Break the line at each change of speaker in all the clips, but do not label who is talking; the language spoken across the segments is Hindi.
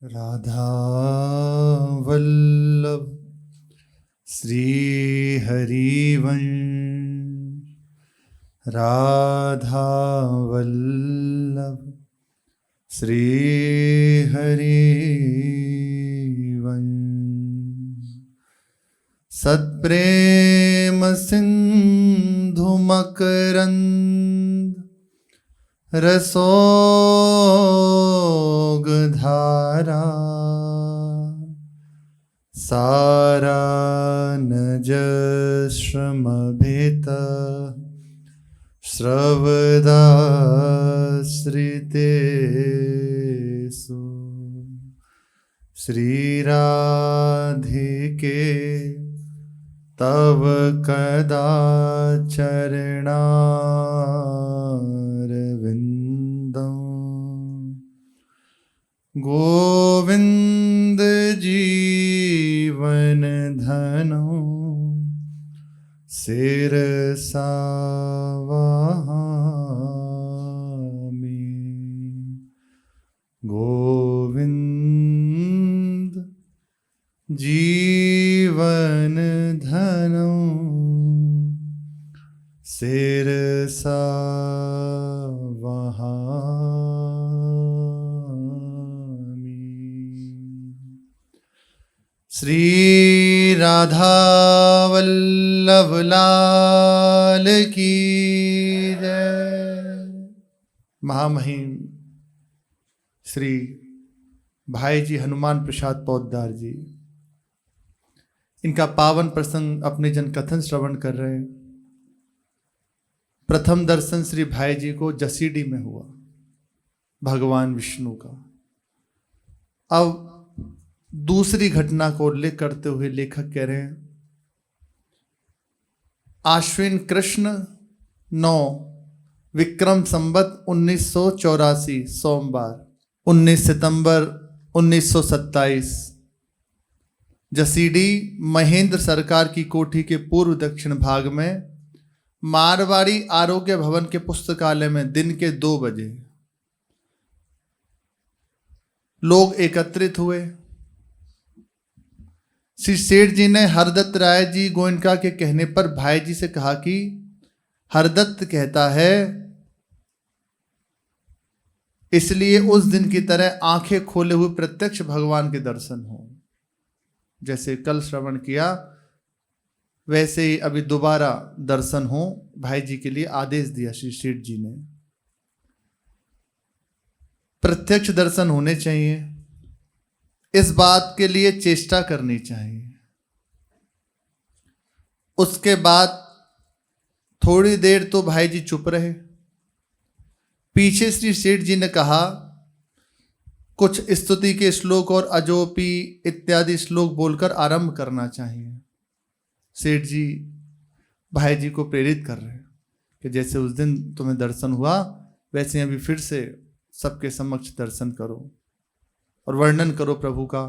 राधा वल्लभ श्री हरिवंश। राधा वल्लभ श्री हरिवंश। सत्प्रेम सिंधु मकरंद रसोग धारा। सारा नज श्रमभित श्रवदाश्रितेषु। श्री राधिके तव कदा चरणारविंदं। गोविंद जीवन धनो शिरसा वहामि। गोविंद जीवन धनो शिरसा वहामि। श्री राधा वल्लभ लाल की जय। महामहिम श्री भाई जी हनुमान प्रसाद पौद्दार जी, इनका पावन प्रसंग अपने जन कथन श्रवण कर रहे हैं। प्रथम दर्शन श्री भाई जी को जसीडी में हुआ भगवान विष्णु का। अब दूसरी घटना को उल्लेख करते हुए लेखक कह रहे हैं, आश्विन कृष्ण 9 विक्रम संवत 1984 सोमवार 19 सितंबर 1927 जसीडी महेंद्र सरकार की कोठी के पूर्व दक्षिण भाग में मारवाड़ी आरोग्य भवन के पुस्तकालय में दिन के 2 बजे लोग एकत्रित हुए। श्री सेठ जी ने हरदत्त राय जी गोयनका के कहने पर भाई जी से कहा कि हरदत्त कहता है इसलिए उस दिन की तरह आंखें खोले हुए प्रत्यक्ष भगवान के दर्शन हो। जैसे कल श्रवण किया वैसे ही अभी दोबारा दर्शन हो, भाई जी के लिए आदेश दिया श्री सेठ जी ने। प्रत्यक्ष दर्शन होने चाहिए, इस बात के लिए चेष्टा करनी चाहिए। उसके बाद थोड़ी देर तो भाई जी चुप रहे। पीछे श्री सेठ जी ने कहा कुछ स्तुति के श्लोक और अजोपी इत्यादि श्लोक बोलकर आरंभ करना चाहिए। सेठ जी भाई जी को प्रेरित कर रहे हैं कि जैसे उस दिन तुम्हें दर्शन हुआ वैसे अभी फिर से सबके समक्ष दर्शन करो और वर्णन करो प्रभु का।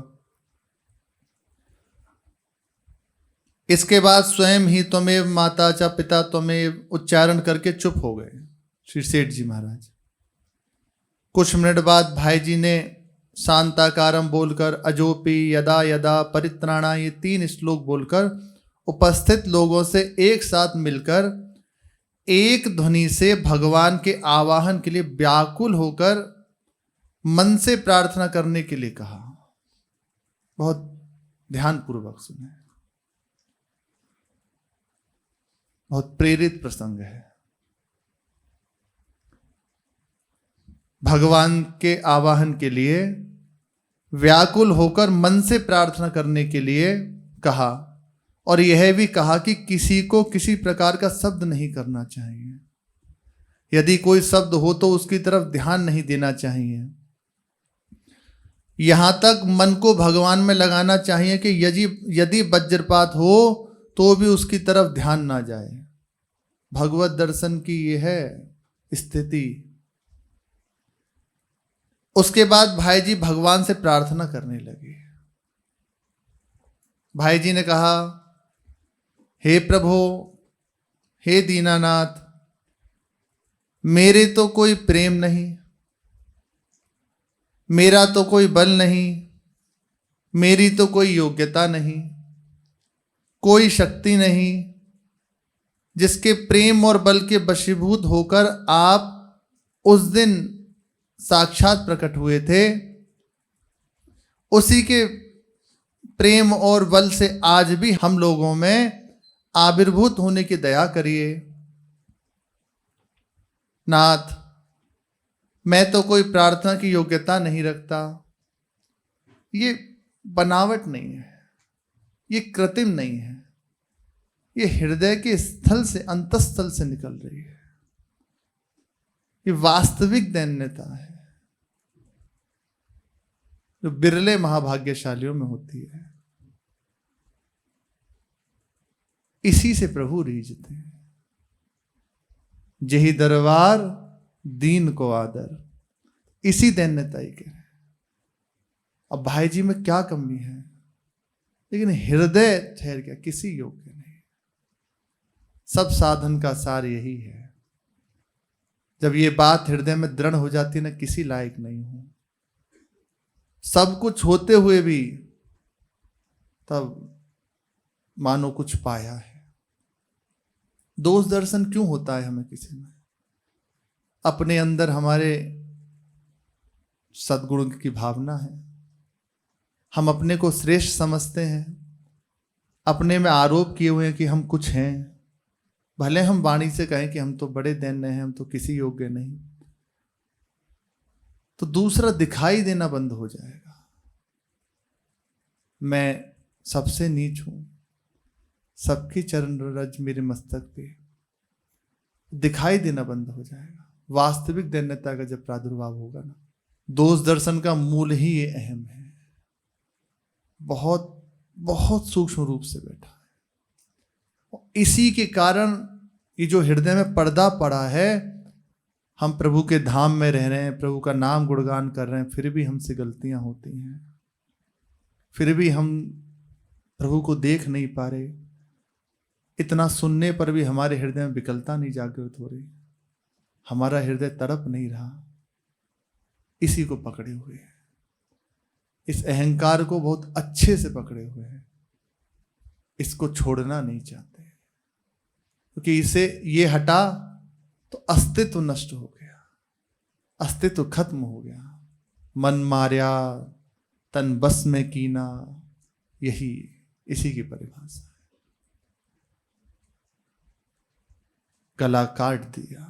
इसके बाद स्वयं ही त्वमेव माता च पिता त्वमेव उच्चारण करके चुप हो गए श्री सेठ जी महाराज। कुछ मिनट बाद भाई जी ने शांताकारम बोलकर अजोपी यदा यदा परित्राणा ये 3 श्लोक बोलकर उपस्थित लोगों से एक साथ मिलकर एक ध्वनि से भगवान के आवाहन के लिए व्याकुल होकर मन से प्रार्थना करने के लिए कहा। बहुत ध्यानपूर्वक सुने, बहुत प्रेरित प्रसंग है। भगवान के आवाहन के लिए व्याकुल होकर मन से प्रार्थना करने के लिए कहा और यह भी कहा कि किसी को किसी प्रकार का शब्द नहीं करना चाहिए। यदि कोई शब्द हो तो उसकी तरफ ध्यान नहीं देना चाहिए। यहां तक मन को भगवान में लगाना चाहिए कि यदि वज्रपात हो तो भी उसकी तरफ ध्यान ना जाए। भगवत दर्शन की यह है स्थिति। उसके बाद भाई जी भगवान से प्रार्थना करने लगे। भाई जी ने कहा, हे प्रभु, हे दीनानाथ, मेरे तो कोई प्रेम नहीं, मेरा तो कोई बल नहीं, मेरी तो कोई योग्यता नहीं, कोई शक्ति नहीं, जिसके प्रेम और बल के वशीभूत होकर आप उस दिन साक्षात प्रकट हुए थे, उसी के प्रेम और बल से आज भी हम लोगों में आविर्भूत होने की दया करिए। नाथ, मैं तो कोई प्रार्थना की योग्यता नहीं रखता। ये बनावट नहीं है, ये कृत्रिम नहीं है, ये हृदय के स्थल से, अंतस्थल से निकल रही है। ये वास्तविक दैन्यता है जो बिरले महाभाग्यशालियों में होती है। इसी से प्रभु रीझते हैं। जेहि दरबार दीन को आदर, इसी दैन्यता ही कह रहे हैं। अब भाई जी में क्या कमी है, लेकिन हृदय ठहर गया, किसी योग्य नहीं। सब साधन का सार यही है। जब ये बात हृदय में दृढ़ हो जाती है ना, किसी लायक नहीं हूं, सब कुछ होते हुए भी, तब मानो कुछ पाया है। दोष दर्शन क्यों होता है हमें किसी में? अपने अंदर हमारे सद्गुण की भावना है, हम अपने को श्रेष्ठ समझते हैं, अपने में आरोप किए हुए हैं कि हम कुछ हैं। भले हम वाणी से कहें कि हम तो बड़े दैन्य हैं, हम तो किसी योग्य नहीं, तो दूसरा दिखाई देना बंद हो जाएगा। मैं सबसे नीच हूं, सबकी चरण रज मेरे मस्तक पे, दिखाई देना बंद हो जाएगा। वास्तविक दैन्यता का जब प्रादुर्भाव होगा ना, दोष दर्शन का मूल ही ये अहम है, बहुत बहुत सूक्ष्म रूप से बैठा है। इसी के कारण ये जो हृदय में पर्दा पड़ा है, हम प्रभु के धाम में रह रहे हैं, प्रभु का नाम गुणगान कर रहे हैं, फिर भी हमसे गलतियां होती हैं, फिर भी हम प्रभु को देख नहीं पा रहे। इतना सुनने पर भी हमारे हृदय में विकलता नहीं जागृत हो रही, हमारा हृदय तड़प नहीं रहा। इसी को पकड़े हुए हैं, इस अहंकार को बहुत अच्छे से पकड़े हुए हैं, इसको छोड़ना नहीं चाहते, क्योंकि इसे ये हटा तो अस्तित्व नष्ट हो गया, अस्तित्व खत्म हो गया। मन मार्या तन बस में कीना, यही इसी की परिभाषा है। गला काट दिया,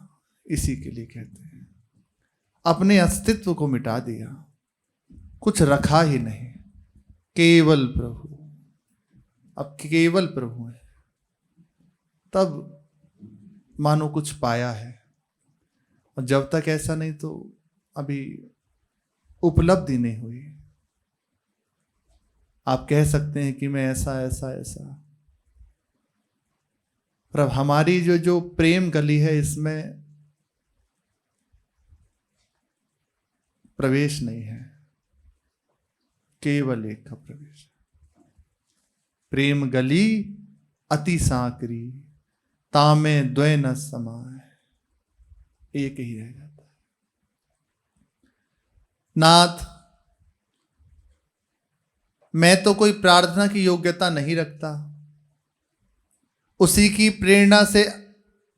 इसी के लिए कहते हैं। अपने अस्तित्व को मिटा दिया, कुछ रखा ही नहीं, केवल प्रभु। अब केवल प्रभु है, तब मानो कुछ पाया है। और जब तक ऐसा नहीं, तो अभी उपलब्धि नहीं हुई। आप कह सकते हैं कि मैं ऐसा ऐसा ऐसा, पर अब हमारी जो प्रेम गली है, इसमें प्रवेश नहीं है, केवल एक का प्रवेश है। प्रेम गली अति सांकरी, तामे द्वय न समाए, एक ही रह जाता है। नाथ, मैं तो कोई प्रार्थना की योग्यता नहीं रखता, उसी की प्रेरणा से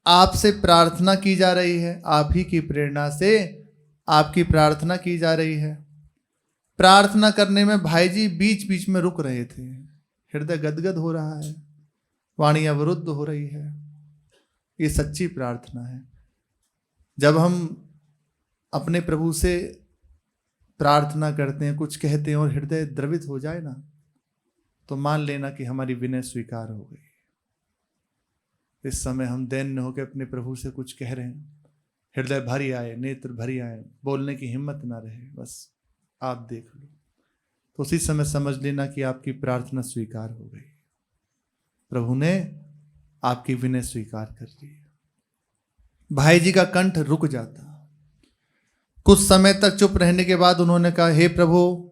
आपसे प्रार्थना की जा रही है, आप ही की प्रेरणा से आपकी प्रार्थना की जा रही है। प्रार्थना करने में भाई जी बीच बीच में रुक रहे थे, हृदय गदगद हो रहा है, वाणी अवरुद्ध हो रही है। ये सच्ची प्रार्थना है। जब हम अपने प्रभु से प्रार्थना करते हैं, कुछ कहते हैं और हृदय द्रवित हो जाए ना, तो मान लेना कि हमारी विनय स्वीकार हो गई। इस समय हम दैन्य होकर अपने प्रभु से कुछ कह रहे हैं, हृदय भरी आए, नेत्र भरी आए, बोलने की हिम्मत ना रहे, बस आप देख लो, तो उसी समय समझ लेना कि आपकी प्रार्थना स्वीकार हो गई। प्रभु ने आपकी विनय स्वीकार कर ली। भाई जी का कंठ रुक जाता। कुछ समय तक चुप रहने के बाद उन्होंने कहा, हे प्रभु,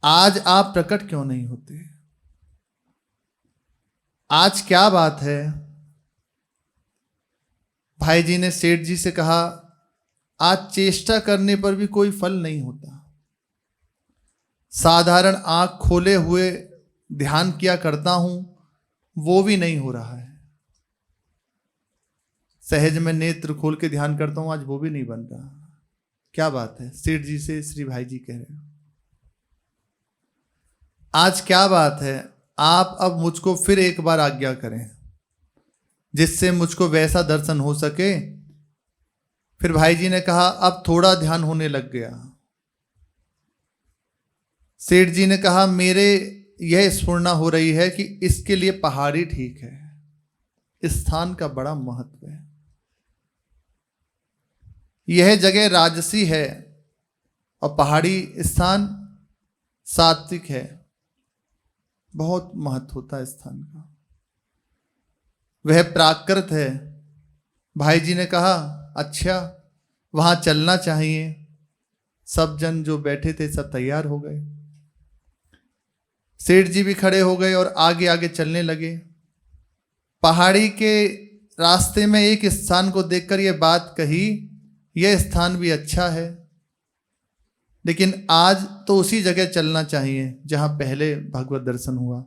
आज आप प्रकट क्यों नहीं होते? आज क्या बात है? भाई जी ने सेठ जी से कहा, आज चेष्टा करने पर भी कोई फल नहीं होता, साधारण आंख खोले हुए ध्यान किया करता हूं, वो भी नहीं हो रहा है। सहज में नेत्र खोल के ध्यान करता हूं, आज वो भी नहीं बन रहा। क्या बात है? सेठ जी से श्री भाई जी कह रहे हैं, आज क्या बात है? आप अब मुझको फिर एक बार आज्ञा करें जिससे मुझको वैसा दर्शन हो सके। फिर भाई जी ने कहा, अब थोड़ा ध्यान होने लग गया। सेठ जी ने कहा, मेरे यह स्फुरना हो रही है कि इसके लिए पहाड़ी ठीक है, इस स्थान का बड़ा महत्व है। यह जगह राजसी है और पहाड़ी स्थान सात्विक है, बहुत महत्व होता है स्थान का, वह प्राकृत है। भाई जी ने कहा, अच्छा वहां चलना चाहिए। सब जन जो बैठे थे सब तैयार हो गए, सेठ जी भी खड़े हो गए और आगे आगे चलने लगे। पहाड़ी के रास्ते में एक स्थान को देखकर यह बात कही, यह स्थान भी अच्छा है, लेकिन आज तो उसी जगह चलना चाहिए जहां पहले भगवत दर्शन हुआ।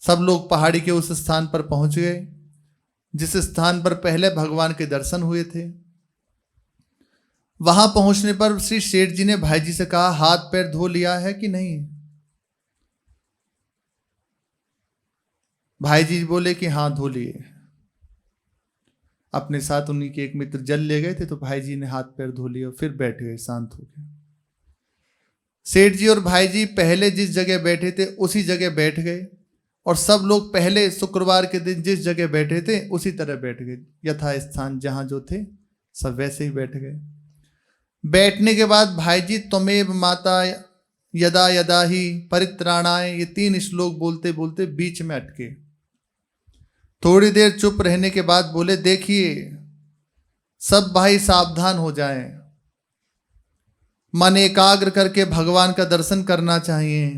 सब लोग पहाड़ी के उस स्थान पर पहुंच गए जिस स्थान पर पहले भगवान के दर्शन हुए थे। वहां पहुंचने पर श्री सेठ जी ने भाई जी से कहा, हाथ पैर धो लिया है कि नहीं? भाई जी बोले कि हाँ धो लिए। अपने साथ उन्हीं के एक मित्र जल ले गए थे, तो भाई जी ने हाथ पैर धो लिए और फिर बैठ गए, शांत हो गए। सेठ जी और भाई जी पहले जिस जगह बैठे थे उसी जगह बैठ गए और सब लोग पहले शुक्रवार के दिन जिस जगह बैठे थे उसी तरह बैठ गए, यथा स्थान जहां जो थे सब वैसे ही बैठ गए। बैठने के बाद भाई जी त्वमेव माता यदा यदा ही परित्राणाय, ये 3 श्लोक बोलते बोलते बीच में अटके। थोड़ी देर चुप रहने के बाद बोले, देखिए सब भाई सावधान हो जाएं, मन एकाग्र करके भगवान का दर्शन करना चाहिए।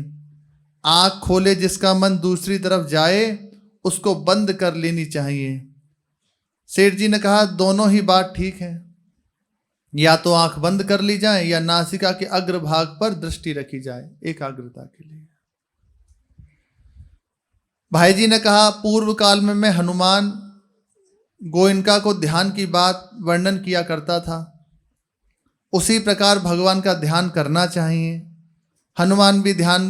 आंख खोले जिसका मन दूसरी तरफ जाए उसको बंद कर लेनी चाहिए। सेठ जी ने कहा, दोनों ही बात ठीक है, या तो आंख बंद कर ली जाए या नासिका के अग्रभाग पर दृष्टि रखी जाए एकाग्रता के लिए। भाई जी ने कहा, पूर्व काल में मैं हनुमान गोयनका को ध्यान की बात वर्णन किया करता था, उसी प्रकार भगवान का ध्यान करना चाहिए। हनुमान भी ध्यान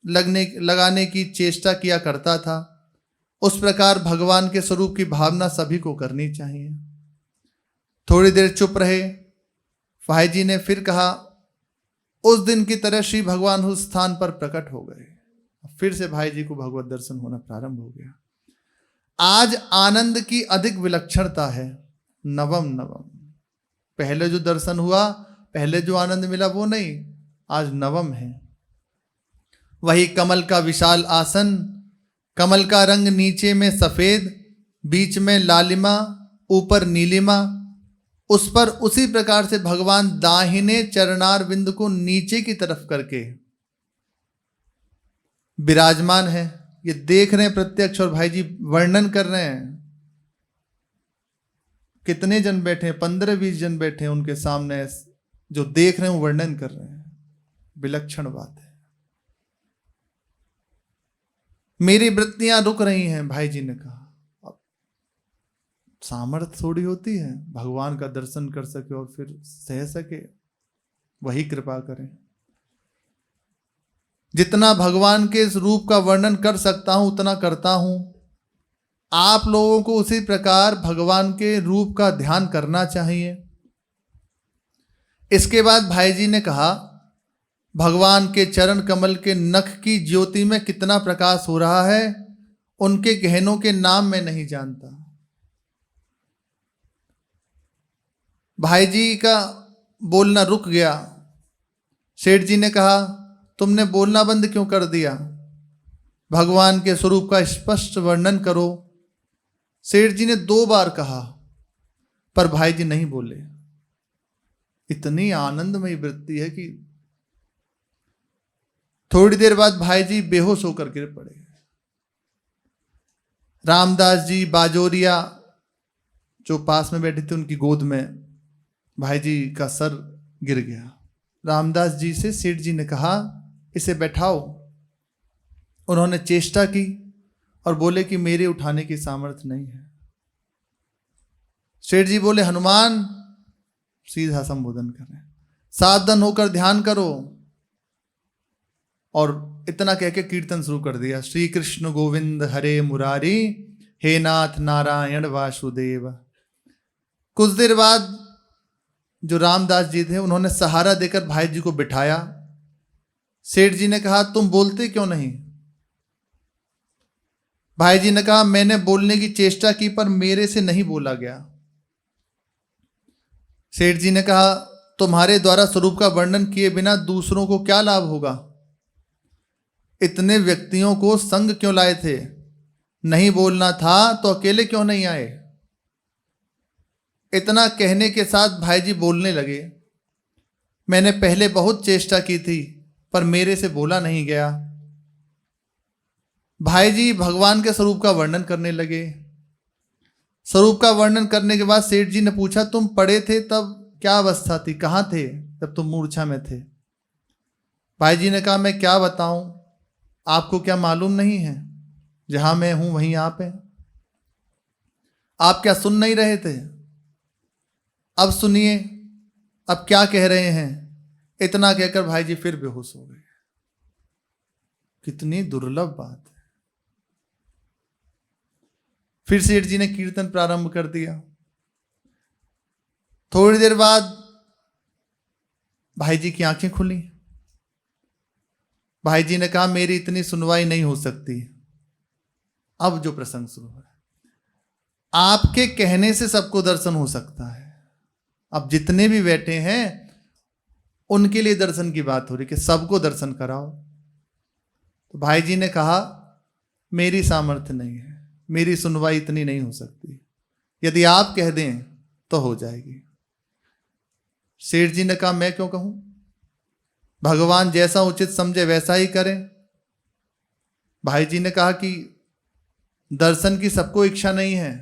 लगाने की चेष्टा किया करता था, उस प्रकार भगवान के स्वरूप की भावना सभी को करनी चाहिए। थोड़ी देर चुप रहे। भाई जी ने फिर कहा, उस दिन की तरह श्री भगवान उस स्थान पर प्रकट हो गए। फिर से भाई जी को भगवत दर्शन होना प्रारंभ हो गया। आज आनंद की अधिक विलक्षणता है, नवम नवम। पहले जो दर्शन हुआ, पहले जो आनंद मिला वो नहीं, आज नवम है। वही कमल का विशाल आसन, कमल का रंग नीचे में सफेद, बीच में लालिमा, ऊपर नीलिमा, उस पर उसी प्रकार से भगवान दाहिने चरणार बिंदु को नीचे की तरफ करके विराजमान है। ये देख रहे हैं प्रत्यक्ष और भाई जी वर्णन कर रहे हैं। कितने जन बैठे हैं? 15-20 जन बैठे हैं उनके सामने, जो देख रहे हैं वर्णन कर रहे हैं। विलक्षण बात है। मेरी वृत्तियां रुक रही हैं, भाई जी ने कहा। अब सामर्थ्य थोड़ी होती है भगवान का दर्शन कर सके और फिर सह सके, वही कृपा करें। जितना भगवान के इस रूप का वर्णन कर सकता हूं उतना करता हूं। आप लोगों को उसी प्रकार भगवान के रूप का ध्यान करना चाहिए। इसके बाद भाई जी ने कहा, भगवान के चरण कमल के नख की ज्योति में कितना प्रकाश हो रहा है, उनके गहनों के नाम मैं नहीं जानता। भाई जी का बोलना रुक गया। सेठ जी ने कहा, तुमने बोलना बंद क्यों कर दिया? भगवान के स्वरूप का स्पष्ट वर्णन करो। सेठ जी ने 2 बार कहा, पर भाई जी नहीं बोले। इतनी आनंदमयी वृत्ति है कि थोड़ी देर बाद भाई जी बेहोश होकर गिर पड़े। रामदास जी बाजोरिया जो पास में बैठे थे, उनकी गोद में भाई जी का सर गिर गया। रामदास जी से सेठ जी ने कहा इसे बैठाओ। उन्होंने चेष्टा की और बोले कि मेरे उठाने की सामर्थ्य नहीं है। सेठ जी बोले हनुमान, सीधा संबोधन कर रहे हैं, सावधान होकर ध्यान करो। और इतना कह के कीर्तन शुरू कर दिया, श्री कृष्ण गोविंद हरे मुरारी, हे नाथ नारायण वासुदेव। कुछ देर बाद जो रामदास जी थे उन्होंने सहारा देकर भाई जी को बिठाया। सेठ जी ने कहा तुम बोलते क्यों नहीं? भाई जी ने कहा मैंने बोलने की चेष्टा की पर मेरे से नहीं बोला गया। सेठ जी ने कहा तुम्हारे द्वारा स्वरूप का वर्णन किए बिना दूसरों को क्या लाभ होगा? इतने व्यक्तियों को संग क्यों लाए थे? नहीं बोलना था तो अकेले क्यों नहीं आए? इतना कहने के साथ भाई जी बोलने लगे, मैंने पहले बहुत चेष्टा की थी पर मेरे से बोला नहीं गया। भाई जी भगवान के स्वरूप का वर्णन करने लगे। स्वरूप का वर्णन करने के बाद सेठ जी ने पूछा तुम पड़े थे तब क्या अवस्था थी, कहाँ थे जब तुम मूर्छा में थे? भाई जी ने कहा मैं क्या बताऊं, आपको क्या मालूम नहीं है, जहां मैं हूं वहीं आप हैं। आप क्या सुन नहीं रहे थे? अब सुनिए अब क्या कह रहे हैं। इतना कहकर भाई जी फिर बेहोश हो गए। कितनी दुर्लभ बात है। फिर सेठ जी ने कीर्तन प्रारंभ कर दिया। थोड़ी देर बाद भाई जी की आंखें खुली। भाई जी ने कहा मेरी इतनी सुनवाई नहीं हो सकती। अब जो प्रसंग शुरू हो रहा है, आपके कहने से सबको दर्शन हो सकता है। अब जितने भी बैठे हैं उनके लिए दर्शन की बात हो रही कि सबको दर्शन कराओ। तो भाई जी ने कहा मेरी सामर्थ्य नहीं है, मेरी सुनवाई इतनी नहीं हो सकती, यदि आप कह दें तो हो जाएगी। सेठ जी ने कहा मैं क्यों कहूं, भगवान जैसा उचित समझे वैसा ही करें। भाई जी ने कहा कि दर्शन की सबको इच्छा नहीं है,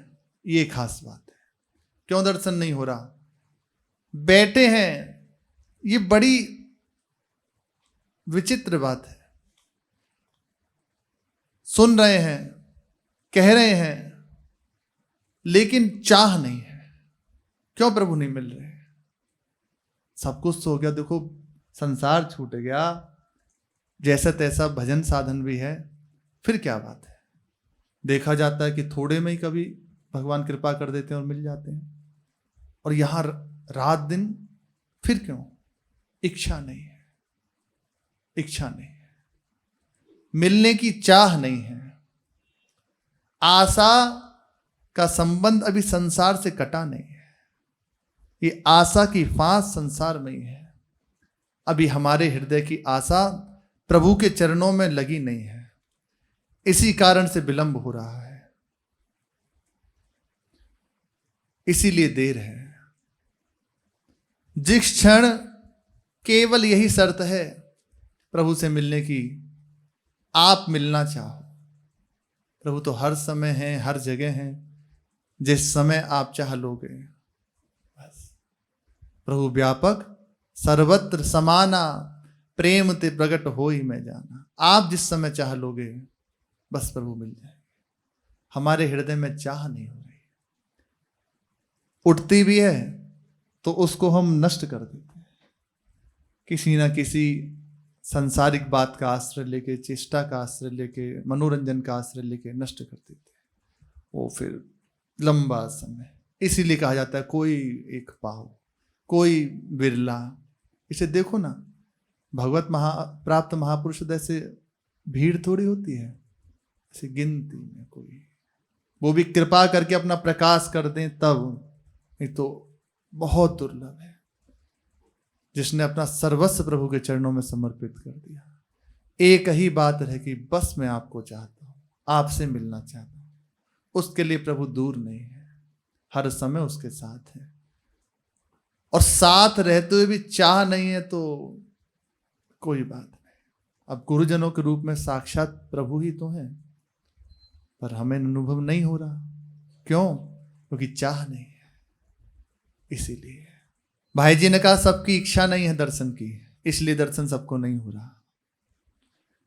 ये खास बात है। क्यों दर्शन नहीं हो रहा? बैठे हैं, ये बड़ी विचित्र बात है। सुन रहे हैं, कह रहे हैं, लेकिन चाह नहीं है। क्यों प्रभु नहीं मिल रहे? सब कुछ तो हो गया, देखो संसार छूट गया, जैसा तैसा भजन साधन भी है, फिर क्या बात है। देखा जाता है कि थोड़े में ही कभी भगवान कृपा कर देते हैं और मिल जाते हैं, और यहां रात दिन फिर क्यों? इच्छा नहीं है, इच्छा नहीं है, मिलने की चाह नहीं है। आशा का संबंध अभी संसार से कटा नहीं है। ये आशा की फांस संसार में ही है। अभी हमारे हृदय की आशा प्रभु के चरणों में लगी नहीं है, इसी कारण से विलंब हो रहा है, इसीलिए देर है। जिस क्षण केवल यही शर्त है प्रभु से मिलने की, आप मिलना चाहो, प्रभु तो हर समय हैं, हर जगह हैं। जिस समय आप चाह लोगे, बस प्रभु व्यापक सर्वत्र समाना, प्रेम ते प्रकट हो ही मैं जाना। आप जिस समय चाह लोगे बस प्रभु मिल जाएंगे। हमारे हृदय में चाह नहीं हो रही, उठती भी है तो उसको हम नष्ट कर देते हैं, किसी ना किसी सांसारिक बात का आश्रय लेके, चेष्टा का आश्रय लेके, मनोरंजन का आश्रय लेके नष्ट कर देते हैं वो फिर लंबा समय। इसीलिए कहा जाता है कोई एक पाव, कोई बिरला। इसे देखो ना, भगवत प्राप्त महापुरुष जैसे भीड़ थोड़ी होती है, ऐसे गिनती में कोई, वो भी कृपा करके अपना प्रकाश कर दें तब, नहीं तो बहुत दुर्लभ है जिसने अपना सर्वस्व प्रभु के चरणों में समर्पित कर दिया। एक ही बात है कि बस मैं आपको चाहता हूं, आपसे मिलना चाहता हूं। उसके लिए प्रभु दूर नहीं है, हर समय उसके साथ है। और साथ रहते हुए भी चाह नहीं है तो कोई बात नहीं। अब गुरुजनों के रूप में साक्षात प्रभु ही तो हैं, पर हमें अनुभव नहीं हो रहा। क्यों? क्योंकि चाह नहीं है। इसीलिए भाई जी ने कहा सबकी इच्छा नहीं है दर्शन की, इसलिए दर्शन सबको नहीं हो रहा।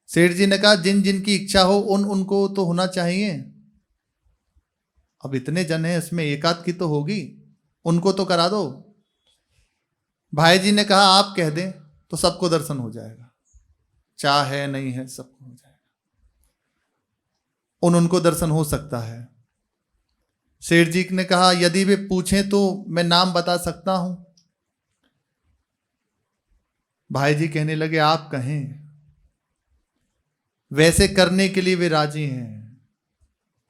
सेठ जी ने कहा जिन जिन की इच्छा हो उनको तो होना चाहिए। अब इतने जन हैं, इसमें एक आध की तो होगी, उनको तो करा दो। भाई जी ने कहा आप कह दें तो सबको दर्शन हो जाएगा, चाह है नहीं है सबको हो जाएगा, उनको दर्शन हो सकता है। सेठ जी ने कहा यदि वे पूछें तो मैं नाम बता सकता हूं। भाई जी कहने लगे आप कहें। वैसे करने के लिए वे राजी हैं।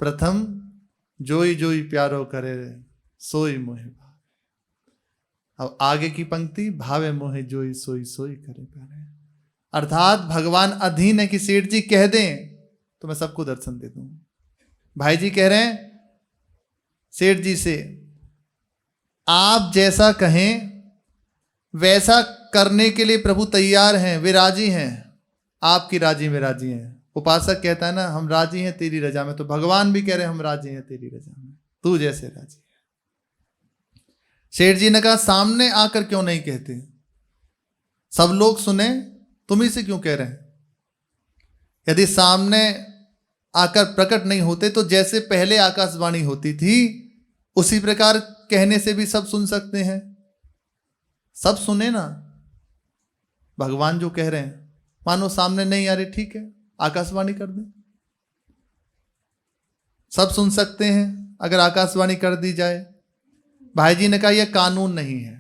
प्रथम जोई जोई प्यारो करे सोई मोहे भावे। अब आगे की पंक्ति भावे मोहे जोई सोई सोई करे प्यारे। अर्थात भगवान अधीन है कि सेठ जी कह दें तो मैं सबको दर्शन दे दूं। भाई जी कह रहे हैं सेठ जी से आप जैसा कहें वैसा करने के लिए प्रभु तैयार हैं, वे राजी हैं। आपकी राजी में राजी हैं। उपासक कहता है ना हम राजी हैं तेरी रजा में, तो भगवान भी कह रहे हैं हम राजी हैं तेरी रजा में, तू जैसे राजी है। सेठ जी ने कहा सामने आकर क्यों नहीं कहते, सब लोग सुने, तुम ही से क्यों कह रहे हैं। यदि सामने आकर प्रकट नहीं होते तो जैसे पहले आकाशवाणी होती थी उसी प्रकार कहने से भी सब सुन सकते हैं। सब सुने ना, भगवान जो कह रहे हैं, मानो सामने नहीं आ रहे, ठीक है आकाशवाणी कर दें, सब सुन सकते हैं अगर आकाशवाणी कर दी जाए। भाई जी ने कहा यह कानून नहीं है,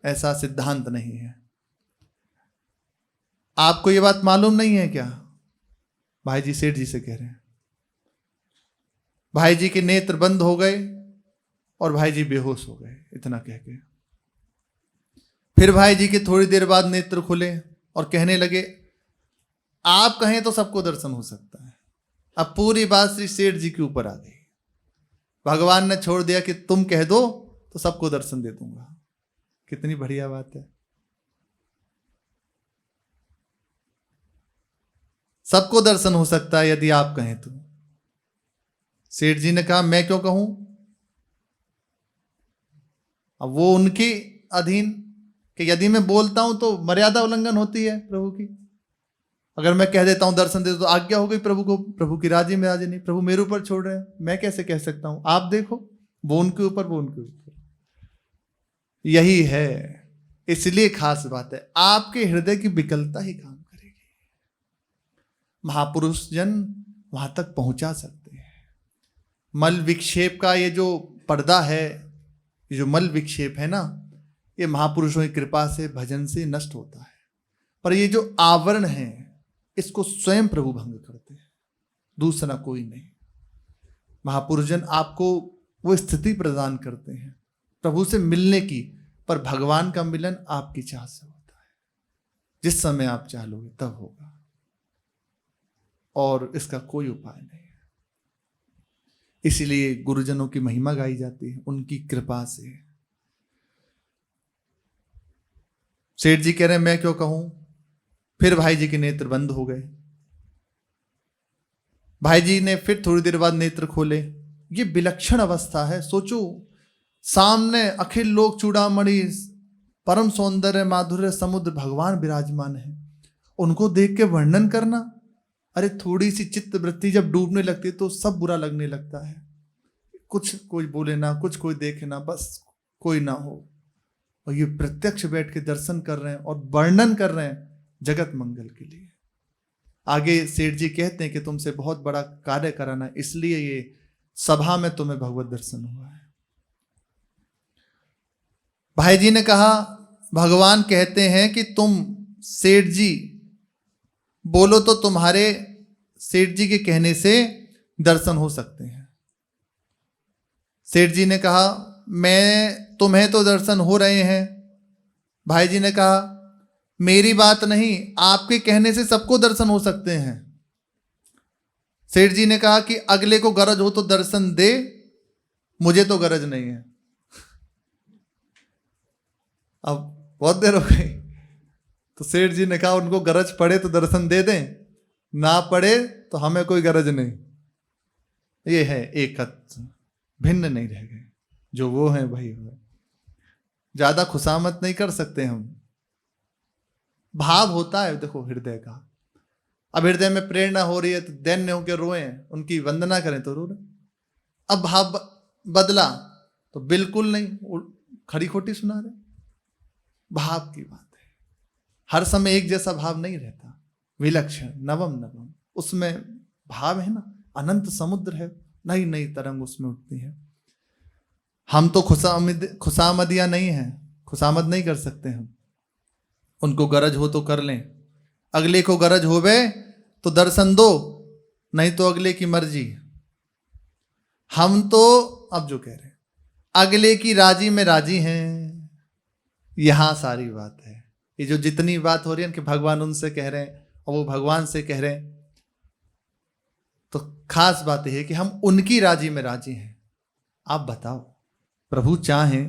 ऐसा सिद्धांत नहीं है। आपको यह बात मालूम नहीं है क्या। भाई जी सेठ जी से कह रहे हैं। भाई जी के नेत्र बंद हो गए और भाई जी बेहोश हो गए। इतना कह के फिर भाई जी के थोड़ी देर बाद नेत्र खुले और कहने लगे आप कहें तो सबको दर्शन हो सकता है। अब पूरी बात श्री सेठ जी के ऊपर आ गई। भगवान ने छोड़ दिया कि तुम कह दो तो सबको दर्शन दे दूंगा। कितनी बढ़िया बात है। सबको दर्शन हो सकता है यदि आप कहें तो। सेठ जी ने कहा मैं क्यों कहूं। अब वो उनकी अधीन कि यदि मैं बोलता हूं तो मर्यादा उल्लंघन होती है प्रभु की। अगर मैं कह देता हूं दर्शन दे तो आज्ञा हो गई प्रभु को, प्रभु की राजी में राजी नहीं, प्रभु मेरे ऊपर छोड़ रहे हैं, मैं कैसे कह सकता हूं। आप देखो वो उनके ऊपर, वो उनके ऊपर। यही है, इसलिए खास बात है आपके हृदय की विकलता ही काम करेगी। महापुरुष जन वहां तक पहुंचा सकते हैं। मल विक्षेप का ये जो पर्दा है, ये जो मल विक्षेप है ना, ये महापुरुषों की कृपा से भजन से नष्ट होता है। पर ये जो आवरण है इसको स्वयं प्रभु भंग करते हैं, दूसरा कोई नहीं। महापुरुषजन आपको वो स्थिति प्रदान करते हैं प्रभु से मिलने की, पर भगवान का मिलन आपकी चाह से होता है। जिस समय आप चाह लोगे तब होगा और इसका कोई उपाय नहीं है। इसीलिए गुरुजनों की महिमा गाई जाती है, उनकी कृपा से। सेठ जी कह रहे हैं मैं क्यों कहूं। फिर भाई जी के नेत्र बंद हो गए। भाई जी ने फिर थोड़ी देर बाद नेत्र खोले। ये विलक्षण अवस्था है। सोचो सामने अखिल लोक चूड़ामणि परम सौंदर्य माधुर्य समुद्र भगवान विराजमान है, उनको देख के वर्णन करना। अरे थोड़ी सी चित्त वृत्ति जब डूबने लगती है तो सब बुरा लगने लगता है। कुछ कोई बोले ना, कुछ कोई देखे ना, बस कोई ना हो। और ये प्रत्यक्ष बैठ के दर्शन कर रहे हैं और वर्णन कर रहे हैं जगत मंगल के लिए। आगे सेठ जी कहते हैं कि तुमसे बहुत बड़ा कार्य कराना, इसलिए ये सभा में तुम्हें भगवत दर्शन हुआ है। भाई जी ने कहा भगवान कहते हैं कि तुम सेठ जी बोलो तो तुम्हारे सेठ जी के कहने से दर्शन हो सकते हैं। सेठ जी ने कहा मैं तुम्हें तो दर्शन हो रहे हैं। भाई जी ने कहा मेरी बात नहीं, आपके कहने से सबको दर्शन हो सकते हैं। सेठ जी ने कहा कि अगले को गरज हो तो दर्शन दे, मुझे तो गरज नहीं है। अब बहुत देर हो गई तो सेठ जी ने कहा उनको गरज पड़े तो दर्शन दे दें, ना पड़े तो हमें कोई गरज नहीं। ये है एकत्व, भिन्न नहीं रह गए, जो वो है वही हो। ज्यादा खुशामत नहीं कर सकते हम भाव होता है देखो हृदय का। अब हृदय में प्रेरणा हो रही है तो दैन्य होकर रोए, उनकी वंदना करें तो रो रहे। अब भाव बदला तो बिल्कुल नहीं, खड़ी खोटी सुना रहे। भाव की बात है, हर समय एक जैसा भाव नहीं रहता, विलक्षण नवम नवम उसमें भाव है ना, अनंत समुद्र है, नई नई तरंग उसमें उठती है। हम तो खुशामदिया नहीं है, खुशामद नहीं कर सकते हम। उनको गरज हो तो कर लें, अगले को गरज होवे तो दर्शन दो, नहीं तो अगले की मर्जी। हम तो अब जो कह रहे हैं अगले की राजी में राजी हैं, यहां सारी बात है। ये जो जितनी बात हो रही है कि भगवान उनसे कह रहे हैं और वो भगवान से कह रहे हैं, तो खास बात यह है कि हम उनकी राजी में राजी हैं। आप बताओ, प्रभु चाहें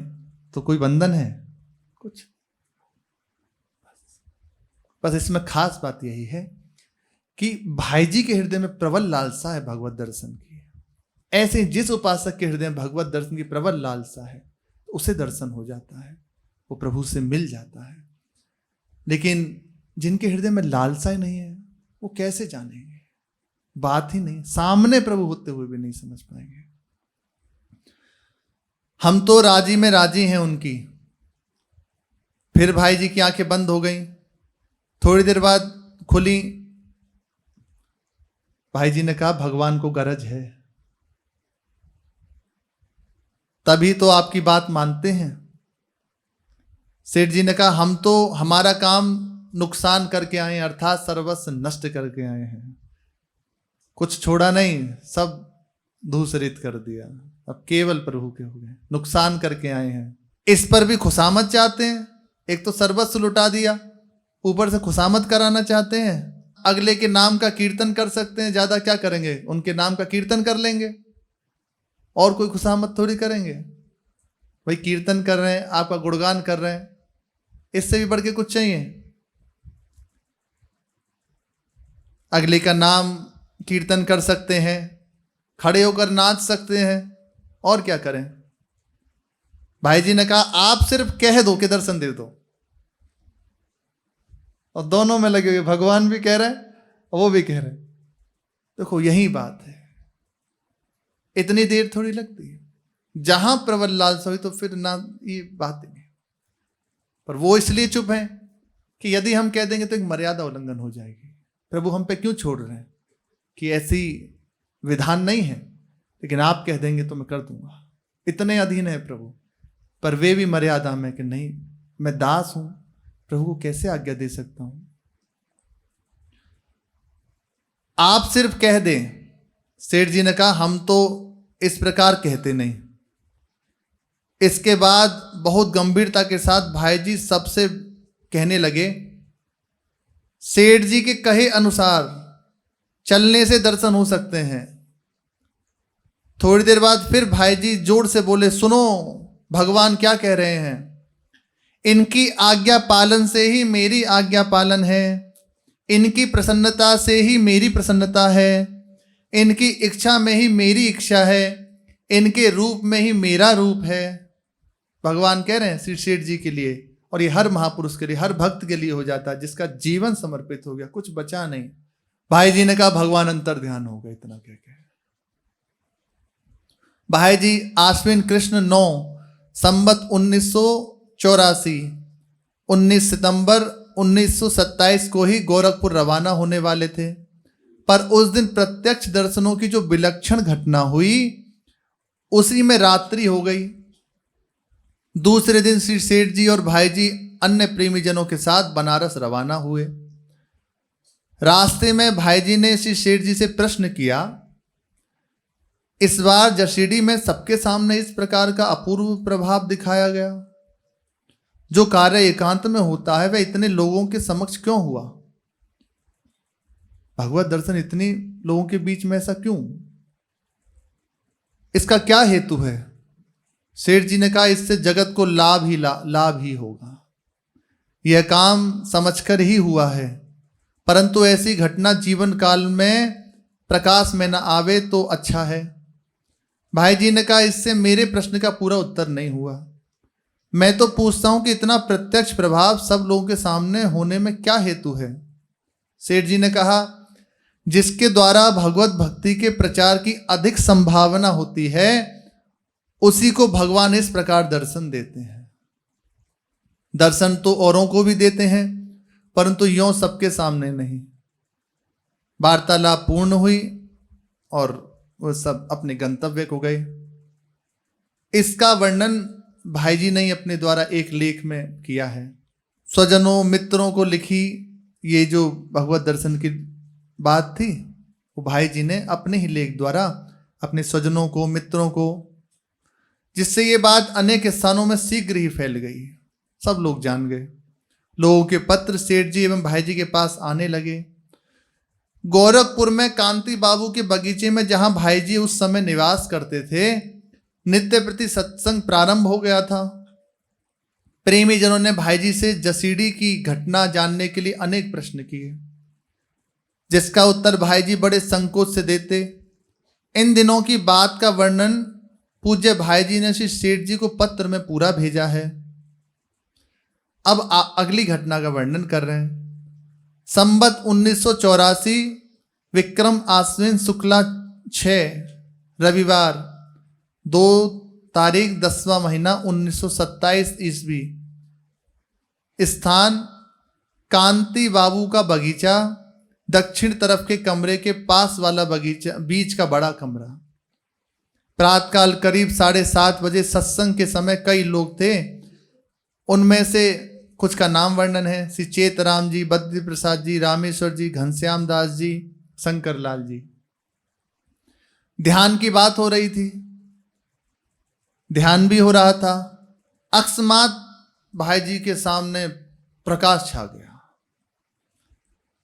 तो कोई बंधन है कुछ? बस इसमें खास बात यही है कि भाई जी के हृदय में प्रबल लालसा है भगवत दर्शन की। ऐसे जिस उपासक के हृदय में भगवत दर्शन की प्रबल लालसा है उसे दर्शन हो जाता है, वो प्रभु से मिल जाता है। लेकिन जिनके हृदय में लालसा ही नहीं है वो कैसे जानेंगे? बात ही नहीं, सामने प्रभु होते हुए भी नहीं समझ पाएंगे। हम तो राजी में राजी हैं उनकी। फिर भाई जी की आंखें बंद हो गई, थोड़ी देर बाद खुली। भाई जी ने कहा भगवान को गरज है, तभी तो आपकी बात मानते हैं। सेठ जी ने कहा हम तो हमारा काम नुकसान करके आए हैं, अर्थात सर्वस्व नष्ट करके आए हैं, कुछ छोड़ा नहीं, सब धूसरित कर दिया, अब केवल प्रभु के हो गए, नुकसान करके आए हैं। इस पर भी खुशामद चाहते हैं, एक तो सर्वस्व लुटा दिया, ऊपर से खुशामद कराना चाहते हैं। अगले के नाम का कीर्तन कर सकते हैं, ज्यादा क्या करेंगे, उनके नाम का कीर्तन कर लेंगे, और कोई खुशामद थोड़ी करेंगे। भाई कीर्तन कर रहे हैं, आपका गुणगान कर रहे हैं, इससे भी बढ़ के कुछ चाहिए? अगले का नाम कीर्तन कर सकते हैं, खड़े होकर नाच सकते हैं, और क्या करें? भाई जी ने कहा आप सिर्फ कह दो कि दर्शन दे दो, और दोनों में लगे हुए, भगवान भी कह रहे हैं और वो भी कह रहे हैं। देखो यही बात है, इतनी देर थोड़ी लगती है। जहां प्रबल लालसा हुई तो फिर ना ये बात नहीं, पर वो इसलिए चुप है कि यदि हम कह देंगे तो एक मर्यादा उल्लंघन हो जाएगी। प्रभु हम पे क्यों छोड़ रहे हैं कि ऐसी विधान नहीं है, लेकिन आप कह देंगे तो मैं कर दूंगा। इतने अधीन है प्रभु, पर वे भी मर्यादा में कि नहीं, मैं दास हूं, प्रभु को कैसे आज्ञा दे सकता हूं। आप सिर्फ कह दें। सेठ जी ने कहा हम तो इस प्रकार कहते नहीं। इसके बाद बहुत गंभीरता के साथ भाई जी सबसे कहने लगे, सेठ जी के कहे अनुसार चलने से दर्शन हो सकते हैं। थोड़ी देर बाद फिर भाई जी जोर से बोले, सुनो भगवान क्या कह रहे हैं, इनकी आज्ञा पालन से ही मेरी आज्ञा पालन है, इनकी प्रसन्नता से ही मेरी प्रसन्नता है, इनकी इच्छा में ही मेरी इच्छा है, इनके रूप में ही मेरा रूप है। भगवान कह रहे हैं श्री सेठ जी के लिए, और ये हर महापुरुष के लिए, हर भक्त के लिए हो जाता है जिसका जीवन समर्पित हो गया, कुछ बचा नहीं। भाई जी ने कहा भगवान अंतर ध्यान हो गए, इतना कह के भाई जी आश्विन कृष्ण 9 संवत 1984 19 सितंबर 1927 को ही गोरखपुर रवाना होने वाले थे। पर उस दिन प्रत्यक्ष दर्शनों की जो विलक्षण घटना हुई उसी में रात्रि हो गई। दूसरे दिन श्री सेठ जी और भाई जी अन्य प्रेमीजनों के साथ बनारस रवाना हुए। रास्ते में भाई जी ने श्री सेठ जी से प्रश्न किया, इस बार जसीडी में सबके सामने इस प्रकार का अपूर्व प्रभाव दिखाया गया, जो कार्य एकांत में होता है वह इतने लोगों के समक्ष क्यों हुआ? भगवत दर्शन इतने लोगों के बीच में ऐसा क्यों? इसका क्या हेतु है? सेठ जी ने कहा इससे जगत को लाभ ही होगा, यह काम समझकर ही हुआ है, परंतु ऐसी घटना जीवन काल में प्रकाश में न आवे तो अच्छा है। भाई जी ने कहा इससे मेरे प्रश्न का पूरा उत्तर नहीं हुआ। मैं तो पूछता हूं कि इतना प्रत्यक्ष प्रभाव सब लोगों के सामने होने में क्या हेतु है। सेठ जी ने कहा, जिसके द्वारा भगवत भक्ति के प्रचार की अधिक संभावना होती है उसी को भगवान इस प्रकार दर्शन देते हैं। दर्शन तो औरों को भी देते हैं, परंतु यों सबके सामने नहीं। वार्तालाप पूर्ण हुई और वो सब अपने गंतव्य को गए। इसका वर्णन भाई जी ने अपने द्वारा एक लेख में किया है। स्वजनों मित्रों को लिखी ये जो भगवत दर्शन की बात थी, वो भाई जी ने अपने ही लेख द्वारा अपने स्वजनों को, मित्रों को, जिससे ये बात अनेक स्थानों में शीघ्र ही फैल गई, सब लोग जान गए। लोगों के पत्र सेठ जी एवं भाई जी के पास आने लगे। गोरखपुर में कांति बाबू के बगीचे में जहां भाई जी उस समय निवास करते थे, नित्य प्रति सत्संग प्रारंभ हो गया था। प्रेमी जनों ने भाई जी से जसीडी की घटना जानने के लिए अनेक प्रश्न किए, जिसका उत्तर भाई जी बड़े संकोच से देते। इन दिनों की बात का वर्णन पूज्य भाई जी ने श्री सेठ जी को पत्र में पूरा भेजा है। अब अगली घटना का वर्णन कर रहे हैं। संवत 1984 विक्रम आश्विन शुक्ला 6 रविवार 2 तारीख 10वां महीना 1927 ईस्वी। स्थान कांति बाबू का बगीचा, दक्षिण तरफ के कमरे के पास वाला बगीचा, बीच का बड़ा कमरा। प्रातःकाल करीब 7:30 बजे सत्संग के समय कई लोग थे। उनमें से कुछ का नाम वर्णन है। श्री चेतराम जी, बद्री प्रसाद जी, रामेश्वर जी, घनश्याम दास जी, शंकर लाल जी। ध्यान की बात हो रही थी, ध्यान भी हो रहा था। अकस्मात भाई जी के सामने प्रकाश छा गया।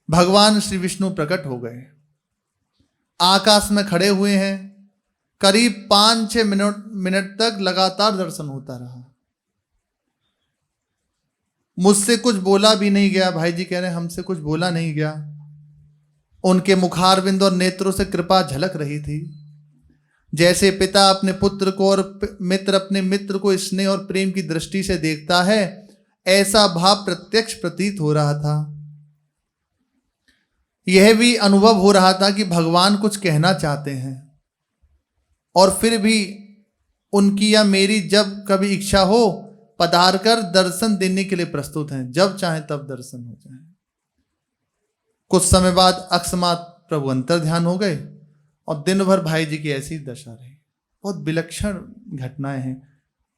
भगवान श्री विष्णु प्रकट हो गए, आकाश में खड़े हुए हैं। करीब 5-6 मिनट तक लगातार दर्शन होता रहा। मुझसे कुछ बोला भी नहीं गया। भाई जी कह रहे हैं हमसे कुछ बोला नहीं गया। उनके मुखारविंद और नेत्रों से कृपा झलक रही थी। जैसे पिता अपने पुत्र को और मित्र अपने मित्र को स्नेह और प्रेम की दृष्टि से देखता है, ऐसा भाव प्रत्यक्ष प्रतीत हो रहा था। यह भी अनुभव हो रहा था कि भगवान कुछ कहना चाहते हैं और फिर भी उनकी या मेरी जब कभी इच्छा हो पधार कर दर्शन देने के लिए प्रस्तुत हैं। जब चाहे तब दर्शन हो जाए। कुछ समय बाद अकस्मात प्रभु अंतर ध्यान हो गए और दिन भर भाई जी की ऐसी दशा रही। बहुत विलक्षण घटनाएं हैं।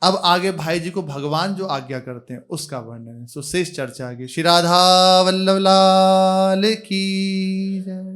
अब आगे भाई जी को भगवान जो आज्ञा करते हैं उसका वर्णन है। सो शेष चर्चा आगे। श्री राधा वल्लभ लाल की जय।